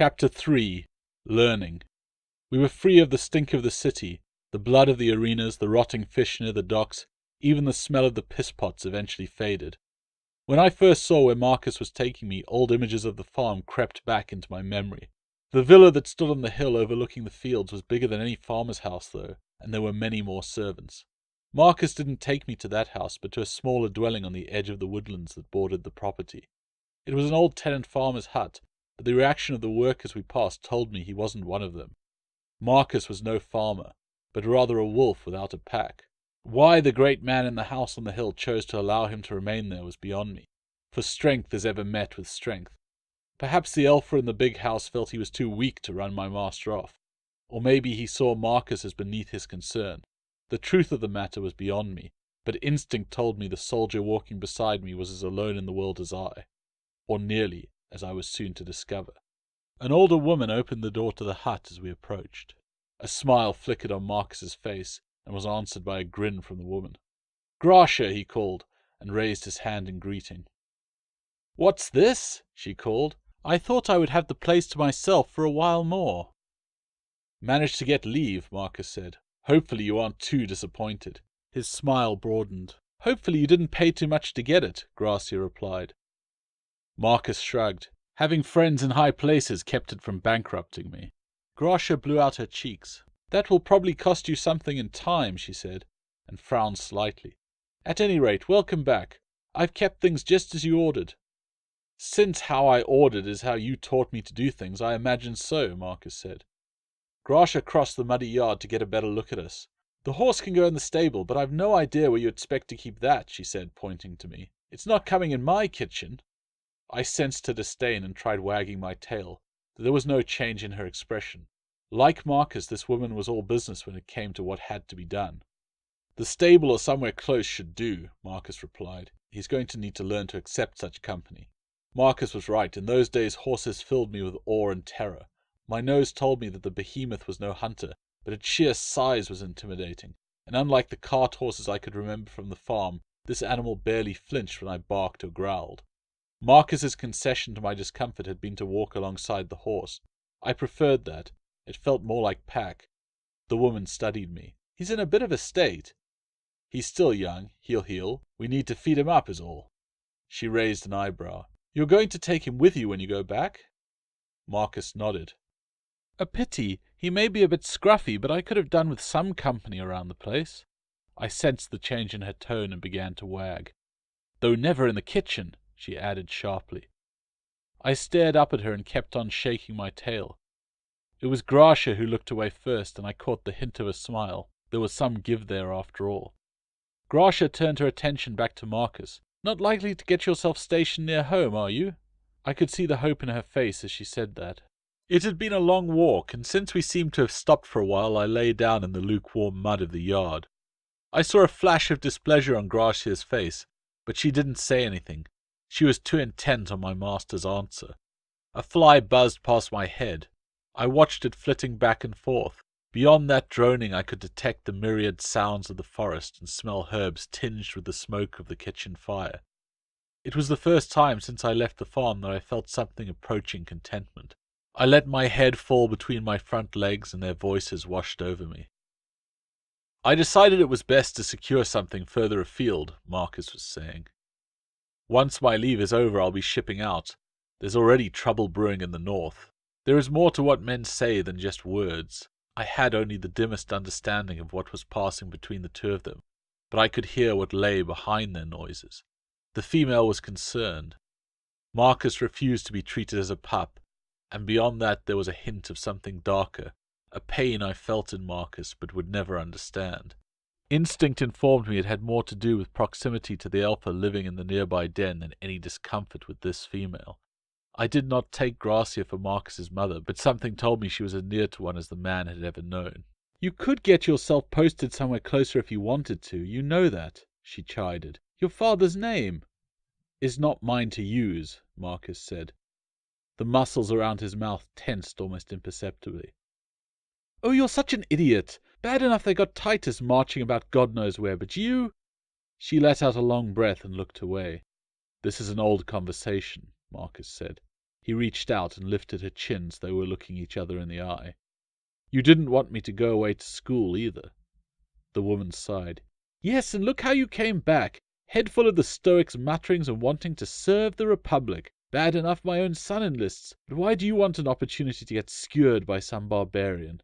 Chapter 3. Learning. We were free of the stink of the city, the blood of the arenas, the rotting fish near the docks, even the smell of the piss-pots eventually faded. When I first saw where Marcus was taking me, old images of the farm crept back into my memory. The villa that stood on the hill overlooking the fields was bigger than any farmer's house, though, and there were many more servants. Marcus didn't take me to that house, but to a smaller dwelling on the edge of the woodlands that bordered the property. It was an old tenant farmer's hut, but the reaction of the workers we passed told me he wasn't one of them. Marcus was no farmer, but rather a wolf without a pack. Why the great man in the house on the hill chose to allow him to remain there was beyond me, for strength is ever met with strength. Perhaps the elfer in the big house felt he was too weak to run my master off, or maybe he saw Marcus as beneath his concern. The truth of the matter was beyond me, but instinct told me the soldier walking beside me was as alone in the world as I, or nearly, as I was soon to discover. An older woman opened the door to the hut as we approached. A smile flickered on Marcus's face, and was answered by a grin from the woman. "Gracia," he called, and raised his hand in greeting. "What's this?" she called. "I thought I would have the place to myself for a while more." "Managed to get leave," Marcus said. "Hopefully you aren't too disappointed." His smile broadened. "Hopefully you didn't pay too much to get it," Gracia replied. Marcus shrugged. "Having friends in high places kept it from bankrupting me." Gracia blew out her cheeks. "That will probably cost you something in time," she said, and frowned slightly. "At any rate, welcome back. I've kept things just as you ordered." "Since how I ordered is how you taught me to do things, I imagine so," Marcus said. Gracia crossed the muddy yard to get a better look at us. "The horse can go in the stable, but I've no idea where you expect to keep that," she said, pointing to me. "It's not coming in my kitchen." I sensed her disdain and tried wagging my tail, but there was no change in her expression. Like Marcus, this woman was all business when it came to what had to be done. "The stable or somewhere close should do," Marcus replied. "He's going to need to learn to accept such company." Marcus was right. In those days horses filled me with awe and terror. My nose told me that the behemoth was no hunter, but its sheer size was intimidating, and unlike the cart horses I could remember from the farm, this animal barely flinched when I barked or growled. Marcus's concession to my discomfort had been to walk alongside the horse. I preferred that. It felt more like pack. The woman studied me. "He's in a bit of a state." "He's still young. He'll heal. We need to feed him up is all." She raised an eyebrow. "You're going to take him with you when you go back?" Marcus nodded. "A pity. He may be a bit scruffy, but I could have done with some company around the place." I sensed the change in her tone and began to wag. "Though never in the kitchen," she added sharply. I stared up at her and kept on shaking my tail. It was Gracia who looked away first, and I caught the hint of a smile. There was some give there after all. Gracia turned her attention back to Marcus. "Not likely to get yourself stationed near home, are you?" I could see the hope in her face as she said that. It had been a long walk, and since we seemed to have stopped for a while, I lay down in the lukewarm mud of the yard. I saw a flash of displeasure on Gracia's face, but she didn't say anything. She was too intent on my master's answer. A fly buzzed past my head. I watched it flitting back and forth. Beyond that droning I could detect the myriad sounds of the forest and smell herbs tinged with the smoke of the kitchen fire. It was the first time since I left the farm that I felt something approaching contentment. I let my head fall between my front legs and their voices washed over me. "I decided it was best to secure something further afield," Marcus was saying. "Once my leave is over I'll be shipping out. There's already trouble brewing in the north. There is more to what men say than just words. I had only the dimmest understanding of what was passing between the two of them, but I could hear what lay behind their noises. The female was concerned. Marcus refused to be treated as a pup, and beyond that there was a hint of something darker, a pain I felt in Marcus but would never understand. Instinct informed me it had more to do with proximity to the elfer living in the nearby den than any discomfort with this female. I did not take Gracia for Marcus's mother, but something told me she was as near to one as the man had ever known. "You could get yourself posted somewhere closer if you wanted to, you know that," she chided. "Your father's name." "Is not mine to use," Marcus said. The muscles around his mouth tensed almost imperceptibly. "Oh, you're such an idiot. Bad enough they got Titus marching about God knows where, but you—" She let out a long breath and looked away. "This is an old conversation," Marcus said. He reached out and lifted her chin as they were looking each other in the eye. You didn't want me to go away to school either. The woman sighed. Yes, and look how you came back, head full of the Stoics' mutterings and wanting to serve the Republic. Bad enough my own son enlists, but why do you want an opportunity to get skewered by some barbarian?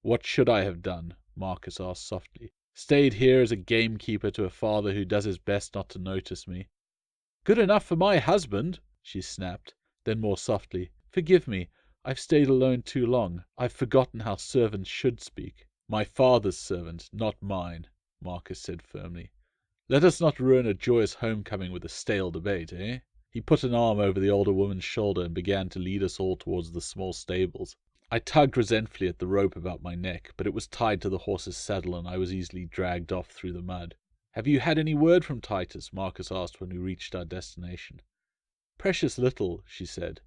What should I have done? Marcus asked softly. Stayed here as a gamekeeper to a father who does his best not to notice me. Good enough for my husband, she snapped. Then more softly, forgive me, I've stayed alone too long. I've forgotten how servants should speak. My father's servant, not mine, Marcus said firmly. Let us not ruin a joyous homecoming with a stale debate, eh? He put an arm over the older woman's shoulder and began to lead us all towards the small stables. I tugged resentfully at the rope about my neck, but it was tied to the horse's saddle and I was easily dragged off through the mud. Have you had any word from Titus? Marcus asked when we reached our destination. Precious little, she said.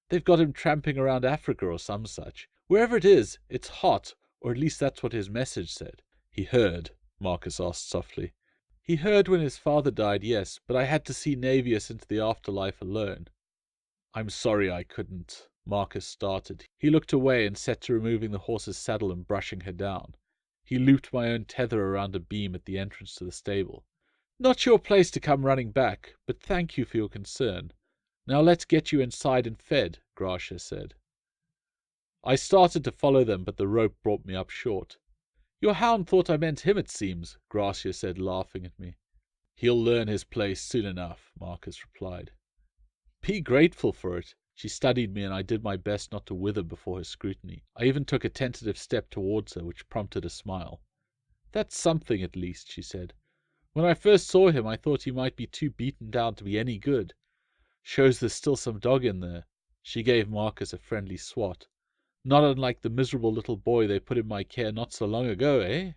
They've got him tramping around Africa or some such. Wherever it is, it's hot, or at least that's what his message said. He heard, Marcus asked softly. He heard when his father died, yes, but I had to see Navius into the afterlife alone. I'm sorry I couldn't. Marcus started. He looked away and set to removing the horse's saddle and brushing her down. He looped my own tether around a beam at the entrance to the stable. Not your place to come running back, but thank you for your concern. Now let's get you inside and fed, Gracia said. I started to follow them, but the rope brought me up short. Your hound thought I meant him, it seems, Gracia said, laughing at me. He'll learn his place soon enough, Marcus replied. Be grateful for it. She studied me, and I did my best not to wither before her scrutiny. I even took a tentative step towards her, which prompted a smile. That's something, at least, she said. When I first saw him, I thought he might be too beaten down to be any good. Shows there's still some dog in there. She gave Marcus a friendly swat. Not unlike the miserable little boy they put in my care not so long ago, eh?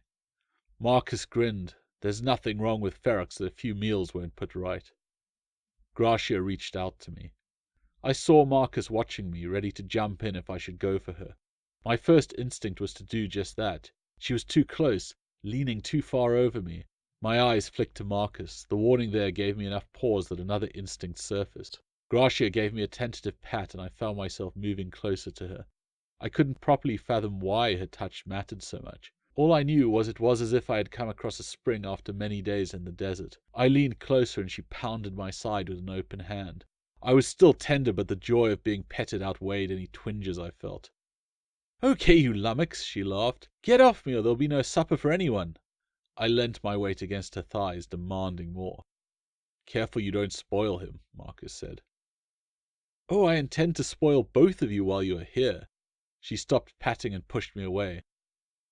Marcus grinned. There's nothing wrong with Ferox that a few meals won't put right. Gracia reached out to me. I saw Marcus watching me, ready to jump in if I should go for her. My first instinct was to do just that. She was too close, leaning too far over me. My eyes flicked to Marcus. The warning there gave me enough pause that another instinct surfaced. Gracia gave me a tentative pat, and I found myself moving closer to her. I couldn't properly fathom why her touch mattered so much. All I knew was it was as if I had come across a spring after many days in the desert. I leaned closer, and she pounded my side with an open hand. I was still tender, but the joy of being petted outweighed any twinges I felt. Okay, you lummox, she laughed. Get off me, or there'll be no supper for anyone. I leant my weight against her thighs, demanding more. Careful you don't spoil him, Marcus said. Oh, I intend to spoil both of you while you are here. She stopped patting and pushed me away.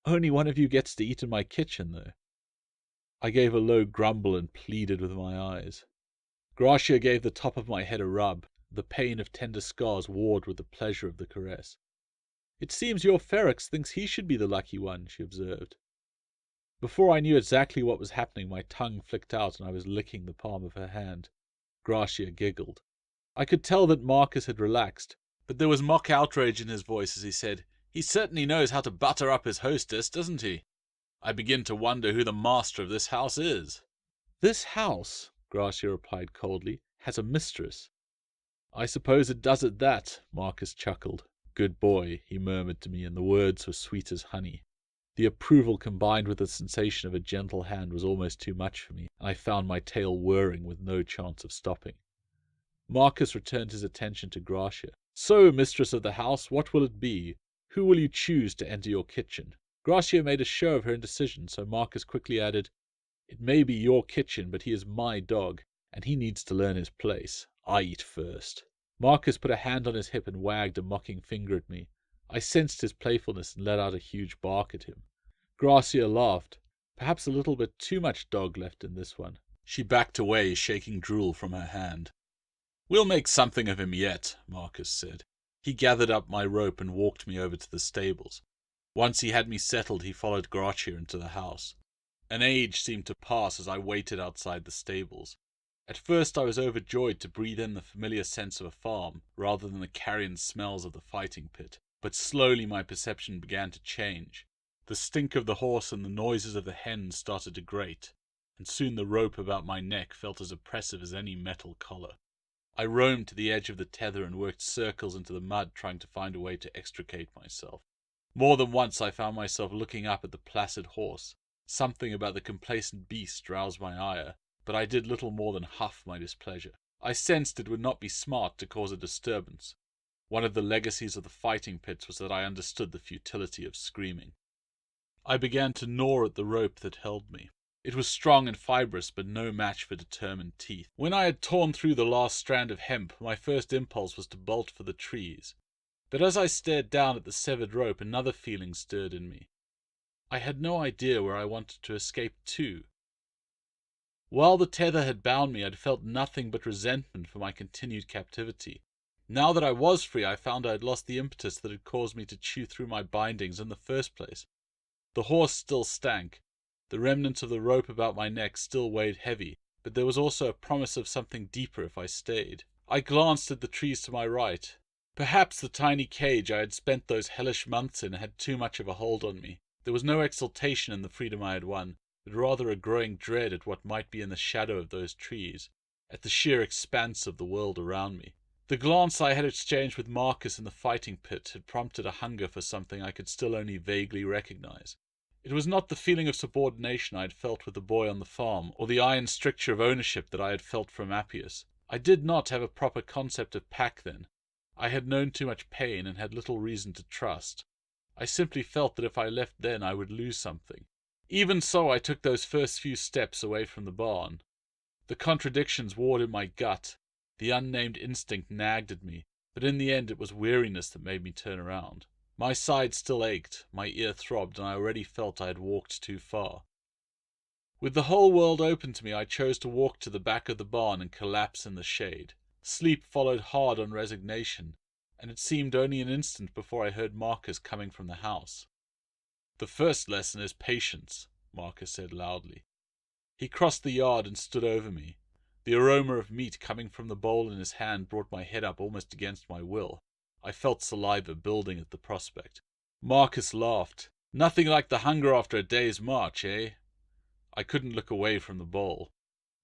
Only one of you gets to eat in my kitchen, though. I gave a low grumble and pleaded with my eyes. Gracia gave the top of my head a rub. The pain of tender scars warred with the pleasure of the caress. It seems your Ferox thinks he should be the lucky one, she observed. Before I knew exactly what was happening, my tongue flicked out and I was licking the palm of her hand. Gracia giggled. I could tell that Marcus had relaxed, but there was mock outrage in his voice as he said, He certainly knows how to butter up his hostess, doesn't he? I begin to wonder who the master of this house is. This house, Gracia replied coldly, has a mistress. I suppose it does at that, Marcus chuckled. Good boy, he murmured to me, and the words were sweet as honey. The approval combined with the sensation of a gentle hand was almost too much for me, and I found my tail whirring with no chance of stopping. Marcus returned his attention to Gracia. So, mistress of the house, what will it be? Who will you choose to enter your kitchen? Gracia made a show of her indecision, so Marcus quickly added, It may be your kitchen, but he is my dog, and he needs to learn his place. I eat first. Marcus put a hand on his hip and wagged a mocking finger at me. I sensed his playfulness and let out a huge bark at him. Gracia laughed. Perhaps a little bit too much dog left in this one. She backed away, shaking drool from her hand. We'll make something of him yet, Marcus said. He gathered up my rope and walked me over to the stables. Once he had me settled, he followed Gracia into the house. An age seemed to pass as I waited outside the stables. At first I was overjoyed to breathe in the familiar sense of a farm, rather than the carrion smells of the fighting pit. But slowly my perception began to change. The stink of the horse and the noises of the hens started to grate, and soon the rope about my neck felt as oppressive as any metal collar. I roamed to the edge of the tether and worked circles into the mud, trying to find a way to extricate myself. More than once I found myself looking up at the placid horse. Something about the complacent beast roused my ire, but I did little more than huff my displeasure. I sensed it would not be smart to cause a disturbance. One of the legacies of the fighting pits was that I understood the futility of screaming. I began to gnaw at the rope that held me. It was strong and fibrous, but no match for determined teeth. When I had torn through the last strand of hemp, my first impulse was to bolt for the trees. But as I stared down at the severed rope, another feeling stirred in me. I had no idea where I wanted to escape to. While the tether had bound me, I had felt nothing but resentment for my continued captivity. Now that I was free, I found I had lost the impetus that had caused me to chew through my bindings in the first place. The horse still stank. The remnants of the rope about my neck still weighed heavy, but there was also a promise of something deeper if I stayed. I glanced at the trees to my right. Perhaps the tiny cage I had spent those hellish months in had too much of a hold on me. There was no exultation in the freedom I had won, but rather a growing dread at what might be in the shadow of those trees, at the sheer expanse of the world around me. The glance I had exchanged with Marcus in the fighting pit had prompted a hunger for something I could still only vaguely recognize. It was not the feeling of subordination I had felt with the boy on the farm, or the iron stricture of ownership that I had felt from Appius. I did not have a proper concept of pack then. I had known too much pain and had little reason to trust. I simply felt that if I left then I would lose something. Even so, I took those first few steps away from the barn. The contradictions warred in my gut. The unnamed instinct nagged at me, but in the end it was weariness that made me turn around. My side still ached, my ear throbbed, and I already felt I had walked too far. With the whole world open to me, I chose to walk to the back of the barn and collapse in the shade. Sleep followed hard on resignation, and it seemed only an instant before I heard Marcus coming from the house. "The first lesson is patience," Marcus said loudly. He crossed the yard and stood over me. The aroma of meat coming from the bowl in his hand brought my head up almost against my will. I felt saliva building at the prospect. Marcus laughed. "Nothing like the hunger after a day's march, eh?" I couldn't look away from the bowl.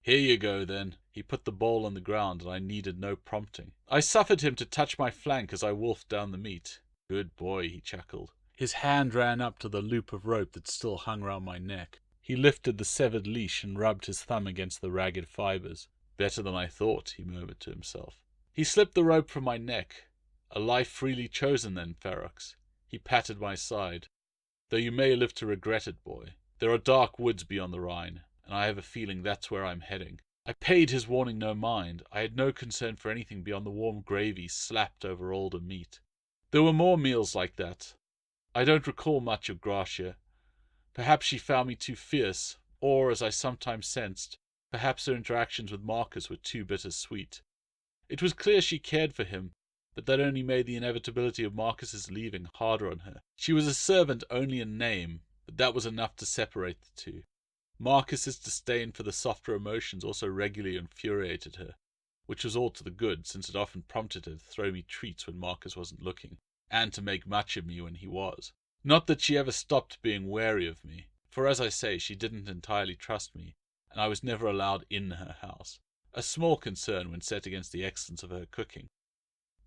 "Here you go, then." He put the bowl on the ground, and I needed no prompting. I suffered him to touch my flank as I wolfed down the meat. "Good boy," he chuckled. His hand ran up to the loop of rope that still hung round my neck. He lifted the severed leash and rubbed his thumb against the ragged fibres. "Better than I thought," he murmured to himself. He slipped the rope from my neck. "A life freely chosen, then, Ferox." He patted my side. "Though you may live to regret it, boy. There are dark woods beyond the Rhine, and I have a feeling that's where I'm heading." I paid his warning no mind. I had no concern for anything beyond the warm gravy slapped over older meat. There were more meals like that. I don't recall much of Gracia. Perhaps she found me too fierce, or, as I sometimes sensed, perhaps her interactions with Marcus were too bittersweet. It was clear she cared for him, but that only made the inevitability of Marcus's leaving harder on her. She was a servant only in name, but that was enough to separate the two. Marcus's disdain for the softer emotions also regularly infuriated her, which was all to the good, since it often prompted her to throw me treats when Marcus wasn't looking, and to make much of me when he was. Not that she ever stopped being wary of me, for as I say, she didn't entirely trust me, and I was never allowed in her house, a small concern when set against the excellence of her cooking.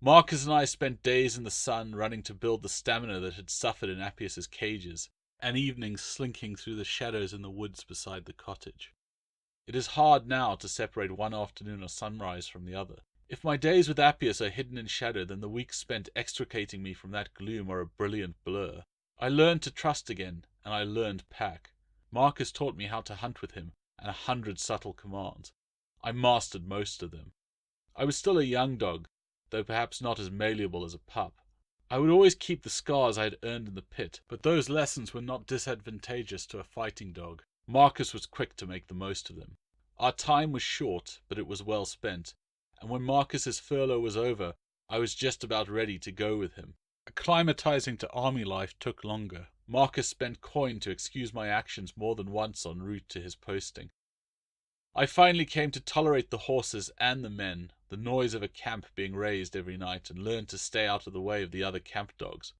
Marcus and I spent days in the sun running to build the stamina that had suffered in Appius's cages, and evenings slinking through the shadows in the woods beside the cottage. It is hard now to separate one afternoon or sunrise from the other. If my days with Appius are hidden in shadow, then the weeks spent extricating me from that gloom are a brilliant blur. I learned to trust again, and I learned pack. Marcus taught me how to hunt with him, and 100 subtle commands. I mastered most of them. I was still a young dog, though perhaps not as malleable as a pup. I would always keep the scars I had earned in the pit, but those lessons were not disadvantageous to a fighting dog. Marcus was quick to make the most of them. Our time was short, but it was well spent, and when Marcus's furlough was over, I was just about ready to go with him. Acclimatizing to army life took longer. Marcus spent coin to excuse my actions more than once en route to his posting. I finally came to tolerate the horses and the men, the noise of a camp being raised every night, and learned to stay out of the way of the other camp dogs.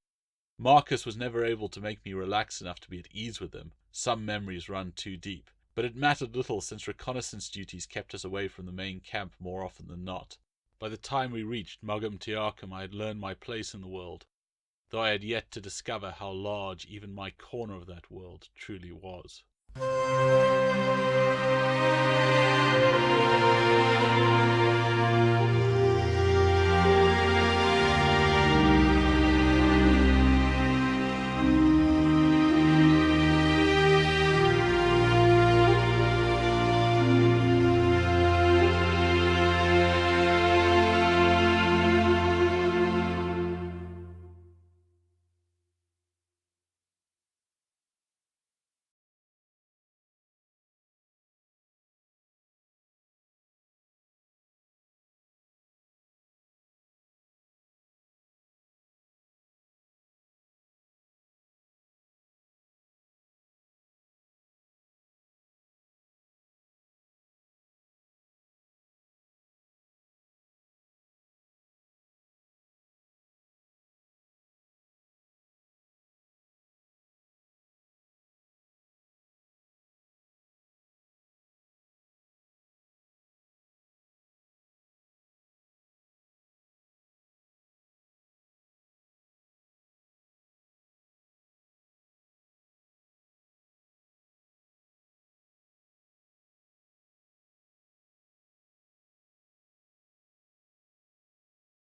Marcus was never able to make me relax enough to be at ease with them. Some memories run too deep, but it mattered little since reconnaissance duties kept us away from the main camp more often than not. By the time we reached Mogum Tiarcum I had learned my place in the world, though I had yet to discover how large even my corner of that world truly was.